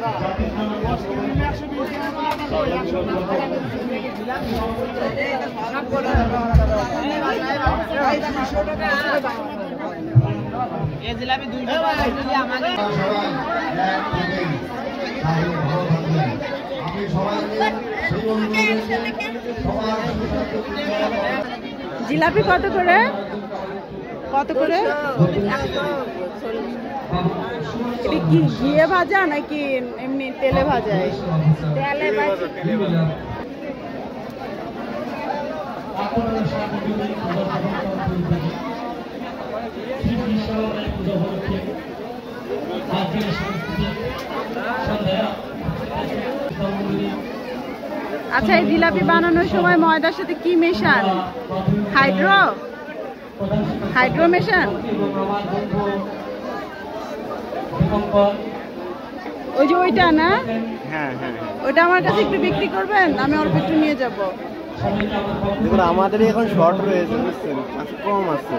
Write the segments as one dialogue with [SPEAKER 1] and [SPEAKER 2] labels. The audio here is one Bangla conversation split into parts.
[SPEAKER 1] এই জিলাপি 2 টাকা যদি আমাকে জিলাপি কত করে? কত করে? এটা কি ঘিয়ে ভাজা নাকি এমনি তেলে ভাজা? তেলে ভাজা। আচ্ছা, এই জিলাপি বানানোর সময় ময়দার সাথে কি মেশান? হাইড্রো মেশান? ওই যে ওইটা না? হ্যাঁ হ্যাঁ, ওইটা আমার কাছে একটু বিক্রি করবেন, আমি অল্প একটু নিয়ে যাব।
[SPEAKER 2] দেখুন আমাদের এখন শর্ট রয়েছে, বুঝছেন, কম আছে।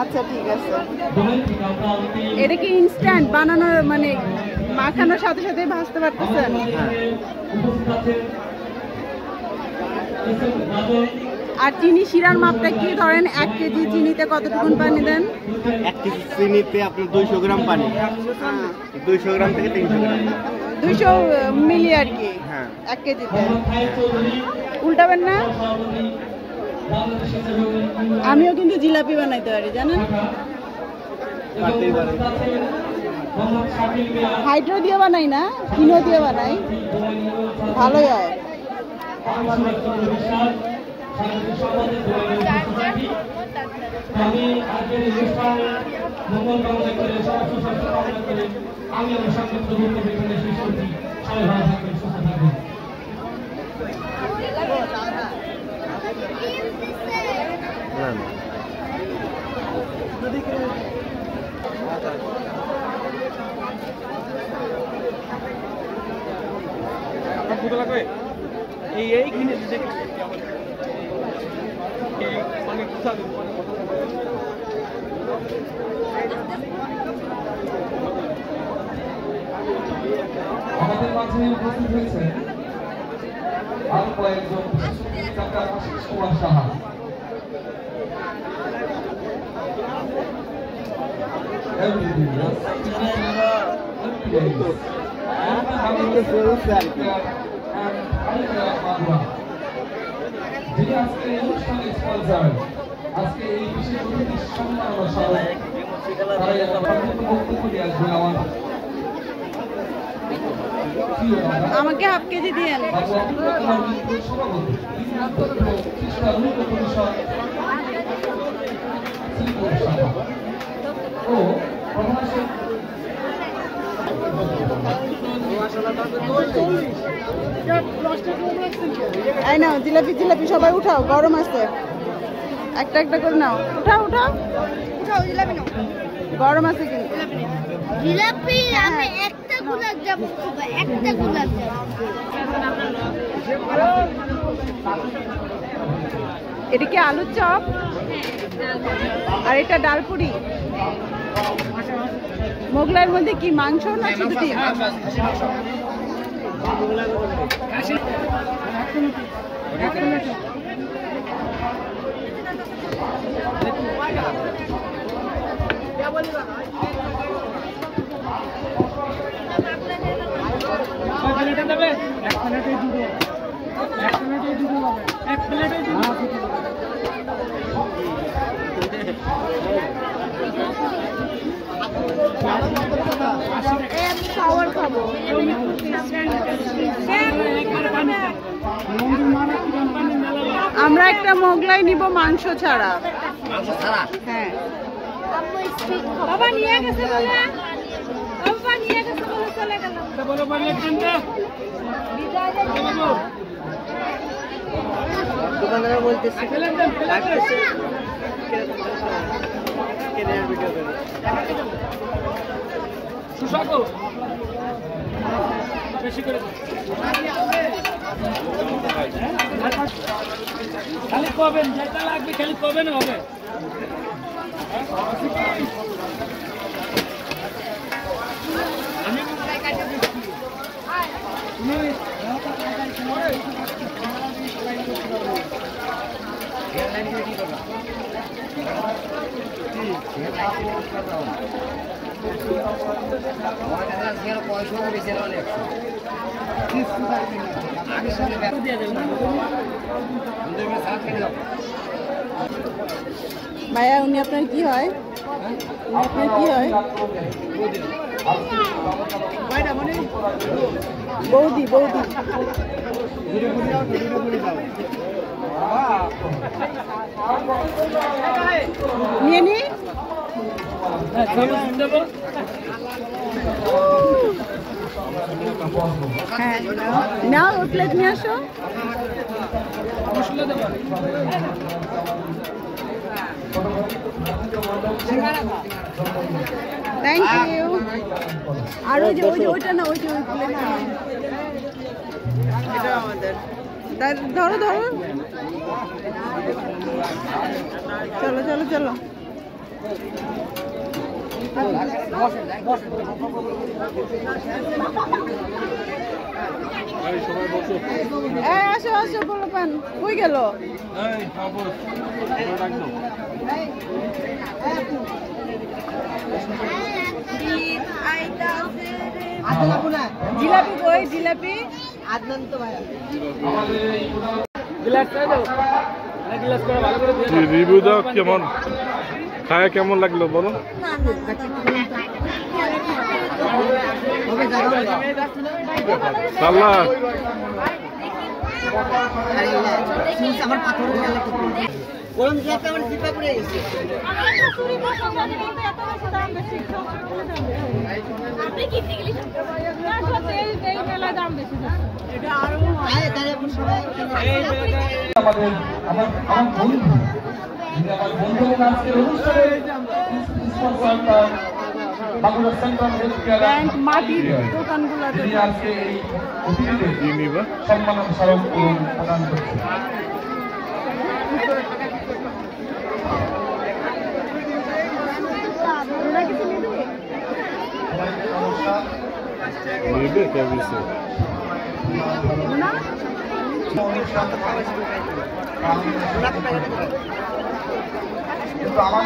[SPEAKER 1] আচ্ছা ঠিক আছে। এটা কি ইনস্ট্যান্ট বানানোর, মানে মাখানোর সাথে সাথে ভাজতে পারতেছেন? আর চিনি শিরার মাপটা কি? ধরেন 1 কেজি চিনিতে কতটুকুন পানি দেন?
[SPEAKER 2] 1 কেজি চিনিতে আপনি 200 গ্রাম পানি। 200 গ্রাম থেকে 300 গ্রাম,
[SPEAKER 1] 200 মিলি আর কি। হ্যাঁ, 1 কেজিতে। উল্টাবেন না? আমিও কিন্তু জিলাপি বানাইতে পারি, জানেন? হাইড্রো দিয়ে বানাই না, কিনো দিয়ে বানাই, ভালোই হয়।
[SPEAKER 3] আমাদের মাঝে উপস্থিত হয়েছে আরো কয়েকজন কুমার সাহা। যিনি আজকে এই অনুষ্ঠানের স্পন্সর, আজকে এই বিশেষ অতিথির সম্মান তারাই বক্তব্য দিয়ে আসবেন।
[SPEAKER 1] আমাকে হাফ কেজি দিয়েন। এই নাও জিলাপি, জিলাপি সবাই উঠাও, গরম আছে। একটা একটা করে নাও, উঠাও উঠাও উঠাও, জিলাপি নাও, গরম আছে কিন্তু।
[SPEAKER 4] জিলাপি আমি একটা গোলাপ জামুন খাবো, একটা গোলাপ জামুন।
[SPEAKER 1] এটা কি আলুর চপ? আর এটা ডালপুরি। মোগলাইয়ের মধ্যে কি মাংস না শুধু ডিম? খাবার খাবো। আমরা একটা মোগলাই নিব মাংস ছাড়া। হ্যাঁ, বাবা নিয়ে গেছে বলে, বাবা নিয়ে গেছে বলে চলে গেলাম।
[SPEAKER 2] দোকানদার বলতেছে
[SPEAKER 3] সুস্বাদু বেশি করে খালি কবেন, যেটা লাগবে খালি কবেন হবে।
[SPEAKER 1] ভাইয়া উনি আপনার কি হয়? উনি আপনার কি হয়? বৌদি বৌদি। নিয়ে নি হ্যাঁ নাও প্লেট নিয়ে আসো। Thank you. আর ওই যে ওইটা না, ওই যে ওই প্লেট এটা আমাদের। ধরো ধরো, চলো চলো চলো। আসো আসো, বলো পান কই গেল? জিলাপি কই? জিলাপি আদনান তো ভাই
[SPEAKER 3] রিভিউ দাও, কেমন খায়, কেমন লাগলো বলো?
[SPEAKER 5] আমার পাথর গরম জিলাপি আমার জিপা পড়ে গেছে।
[SPEAKER 1] আপনি কিনতে গেলে এই মেলা দাম বেশি, এটা আরো
[SPEAKER 3] আমার বন্ধু আজকের অনুষ্ঠানে Bangladesh central health care
[SPEAKER 1] bank মাটির দোকানগুলোতে
[SPEAKER 3] আজকে এই অতিথিদের সম্মান স্মারক প্রদান করছে।
[SPEAKER 2] নেবে কেবিসে
[SPEAKER 3] কিন্তু আমার